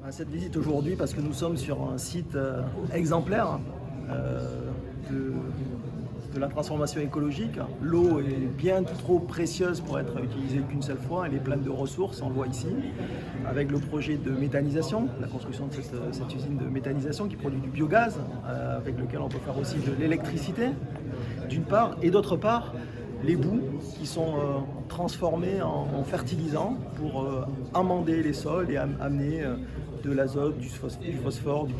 à cette visite aujourd'hui parce que nous sommes sur un site exemplaire de, de la transformation écologique. L'eau est bien trop précieuse pour être utilisée qu'une seule fois, elle est pleine de ressources, on le voit ici, avec le projet de méthanisation, la construction de cette usine de méthanisation qui produit du biogaz, avec lequel on peut faire aussi de l'électricité, d'une part, et d'autre part, les boues qui sont transformées en fertilisants pour amender les sols et amener de l'azote, du phosphore, du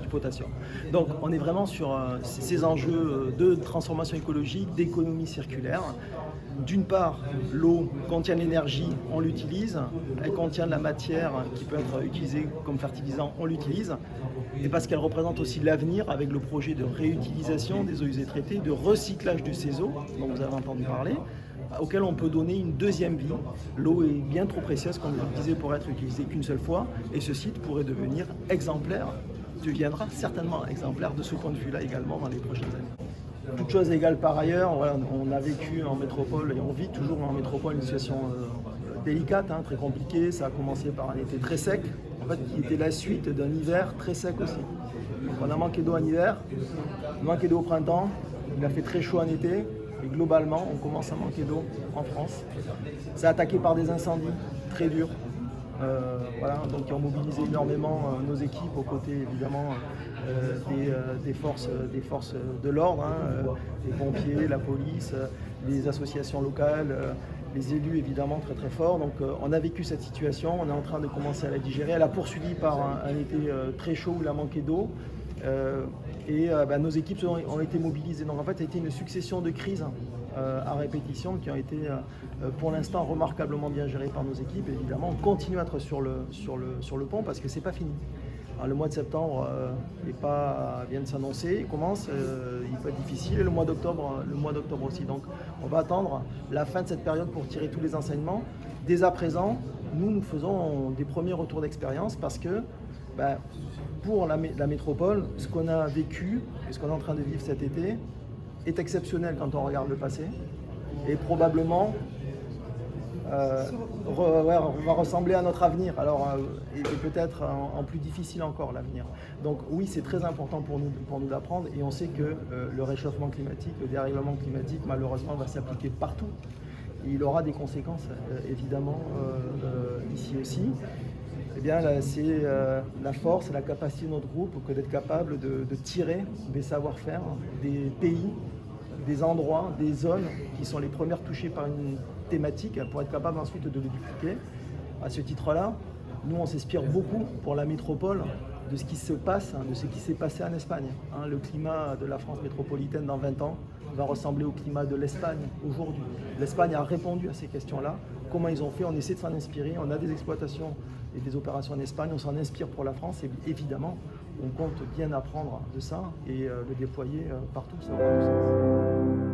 potassium. Donc on est vraiment sur ces enjeux de transformation écologique, d'économie circulaire. D'une part, l'eau contient l'énergie, on l'utilise, elle contient de la matière qui peut être utilisée comme fertilisant, on l'utilise, et parce qu'elle représente aussi l'avenir avec le projet de réutilisation des eaux usées traitées, de recyclage de ces eaux, dont vous avez entendu parler, auquel on peut donner une deuxième vie. L'eau est bien trop précieuse, comme je le disais, pour être utilisée qu'une seule fois, et ce site pourrait devenir exemplaire, deviendra certainement exemplaire de ce point de vue-là également dans les prochaines années. Toutes choses égales par ailleurs, voilà, on a vécu en métropole et on vit toujours en métropole une situation délicate, très compliquée. Ça a commencé par un été très sec, en fait, qui était la suite d'un hiver très sec aussi. Donc on a manqué d'eau en hiver, manqué d'eau au printemps, il a fait très chaud en été, et globalement on commence à manquer d'eau en France. C'est attaqué par des incendies très durs. Voilà, donc qui ont mobilisé énormément nos équipes aux côtés évidemment des forces de l'ordre, les pompiers, la police, les associations locales, les élus évidemment très très forts. Donc on a vécu cette situation, on est en train de commencer à la digérer. Elle a poursuivi par un été très chaud où il a manqué d'eau. Nos équipes ont été mobilisées. Donc en fait, ça a été une succession de crises à répétition qui ont été pour l'instant remarquablement bien gérées par nos équipes. Évidemment, on continue à être sur le pont parce que c'est pas fini. Alors, le mois de septembre vient de s'annoncer, il commence, il peut être difficile, et le mois d'octobre aussi. Donc on va attendre la fin de cette période pour tirer tous les enseignements. Dès à présent, nous faisons des premiers retours d'expérience parce que pour la métropole, ce qu'on a vécu et ce qu'on est en train de vivre cet été est exceptionnel quand on regarde le passé et probablement va ressembler à notre avenir, alors, et peut-être en plus difficile encore l'avenir. Donc oui, c'est très important pour nous d'apprendre, et on sait que le réchauffement climatique, le dérèglement climatique malheureusement va s'appliquer partout. Et il aura des conséquences évidemment ici aussi. Eh bien, c'est la force et la capacité de notre groupe que d'être capable de tirer des savoir-faire des pays, des endroits, des zones qui sont les premières touchées par une thématique pour être capable ensuite de le dupliquer. À ce titre-là, nous on s'inspire beaucoup pour la métropole de ce qui se passe, de ce qui s'est passé en Espagne. Le climat de la France métropolitaine dans 20 ans va ressembler au climat de l'Espagne aujourd'hui. L'Espagne a répondu à ces questions-là. Comment ils ont fait? On essaie de s'en inspirer. On a des exploitations et des opérations en Espagne. On s'en inspire pour la France et évidemment, on compte bien apprendre de ça et le déployer partout. Ça aura du sens.